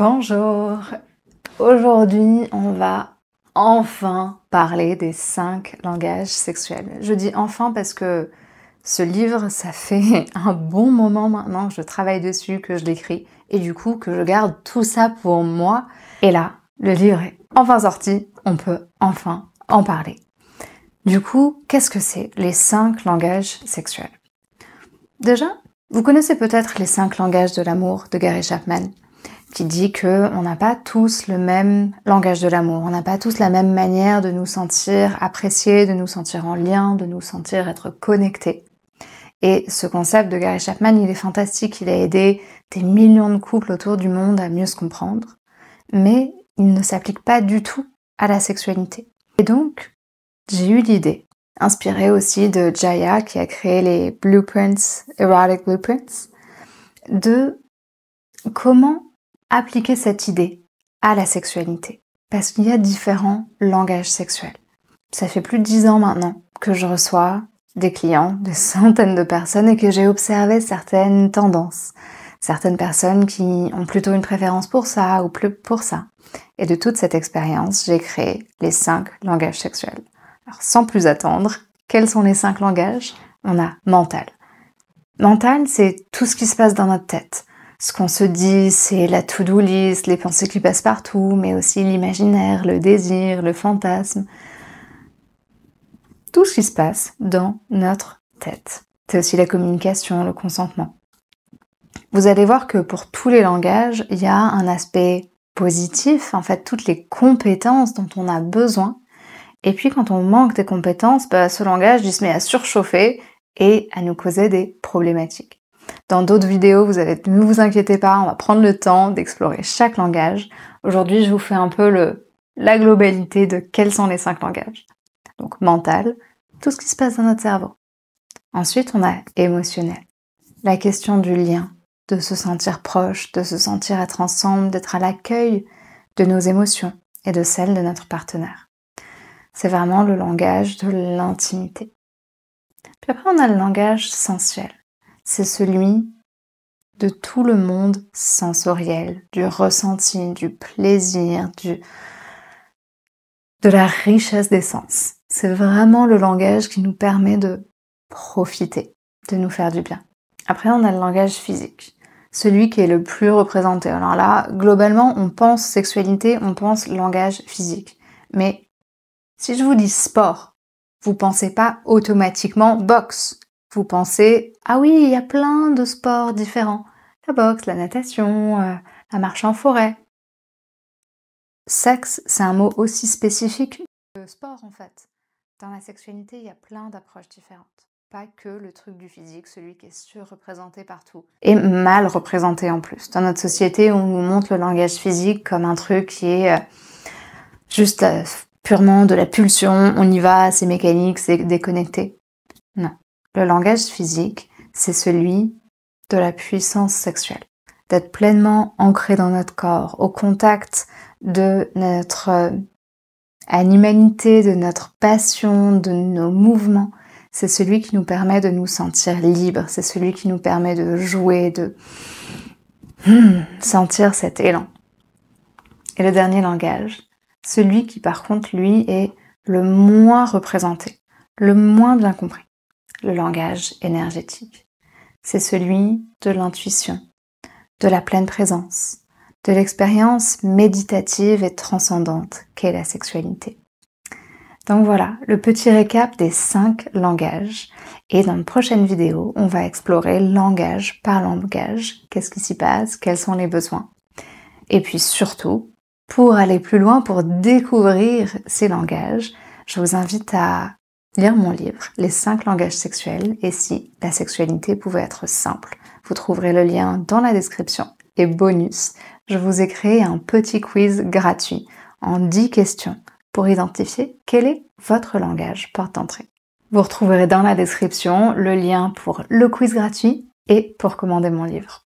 Bonjour! Aujourd'hui, on va enfin parler des 5 langages sexuels. Je dis enfin parce que ce livre, ça fait un bon moment maintenant que je travaille dessus, que je l'écris, et du coup que je garde tout ça pour moi. Et là, le livre est enfin sorti, on peut enfin en parler. Du coup, qu'est-ce que c'est les 5 langages sexuels? Déjà, vous connaissez peut-être les 5 langages de l'amour de Gary Chapman, qui dit que on n'a pas tous le même langage de l'amour, on n'a pas tous la même manière de nous sentir appréciés, de nous sentir en lien, de nous sentir être connectés. Et ce concept de Gary Chapman, il est fantastique, il a aidé des millions de couples autour du monde à mieux se comprendre, mais il ne s'applique pas du tout à la sexualité. Et donc, j'ai eu l'idée, inspirée aussi de Jaya, qui a créé les Blueprints, Erotic Blueprints, de comment appliquer cette idée à la sexualité. Parce qu'il y a différents langages sexuels. Ça fait plus de 10 ans maintenant que je reçois des clients, des centaines de personnes, et que j'ai observé certaines tendances. Certaines personnes qui ont plutôt une préférence pour ça ou plus pour ça. Et de toute cette expérience, j'ai créé les 5 langages sexuels. Alors sans plus attendre, quels sont les 5 langages? On a mental. Mental, c'est tout ce qui se passe dans notre tête. Ce qu'on se dit, c'est la to-do list, les pensées qui passent partout, mais aussi l'imaginaire, le désir, le fantasme. Tout ce qui se passe dans notre tête. C'est aussi la communication, le consentement. Vous allez voir que pour tous les langages, il y a un aspect positif, en fait, toutes les compétences dont on a besoin. Et puis quand on manque des compétences, ce langage il se met à surchauffer et à nous causer des problématiques. Dans d'autres vidéos, ne vous inquiétez pas, on va prendre le temps d'explorer chaque langage. Aujourd'hui, je vous fais un peu la globalité de quels sont les 5 langages. Donc mental, tout ce qui se passe dans notre cerveau. Ensuite, on a émotionnel. La question du lien, de se sentir proche, de se sentir être ensemble, d'être à l'accueil de nos émotions et de celles de notre partenaire. C'est vraiment le langage de l'intimité. Puis après, on a le langage sensuel. C'est celui de tout le monde sensoriel, du ressenti, du plaisir, de la richesse des sens. C'est vraiment le langage qui nous permet de profiter, de nous faire du bien. Après, on a le langage physique, celui qui est le plus représenté. Alors là, globalement, on pense sexualité, on pense langage physique. Mais si je vous dis sport, vous pensez pas automatiquement boxe. Vous pensez, ah oui, il y a plein de sports différents. La boxe, la natation, la marche en forêt. Sexe, c'est un mot aussi spécifique que sport en fait. Dans la sexualité, il y a plein d'approches différentes. Pas que le truc du physique, celui qui est surreprésenté partout. Et mal représenté en plus. Dans notre société, on nous montre le langage physique comme un truc qui est juste purement de la pulsion, on y va, c'est mécanique, c'est déconnecté. Non. Le langage physique, c'est celui de la puissance sexuelle. D'être pleinement ancré dans notre corps, au contact de notre animalité, de notre passion, de nos mouvements. C'est celui qui nous permet de nous sentir libres, c'est celui qui nous permet de jouer, de sentir cet élan. Et le dernier langage, celui qui par contre, lui, est le moins représenté, le moins bien compris, le langage énergétique. C'est celui de l'intuition, de la pleine présence, de l'expérience méditative et transcendante qu'est la sexualité. Donc voilà, le petit récap des 5 langages. Et dans une prochaine vidéo, on va explorer langage par langage. Qu'est-ce qui s'y passe? Quels sont les besoins? Et puis surtout, pour aller plus loin, pour découvrir ces langages, je vous invite à lire mon livre, Les 5 langages sexuels, et si la sexualité pouvait être simple. Vous trouverez le lien dans la description. Et bonus, je vous ai créé un petit quiz gratuit en 10 questions pour identifier quel est votre langage porte d'entrée. Vous retrouverez dans la description le lien pour le quiz gratuit et pour commander mon livre.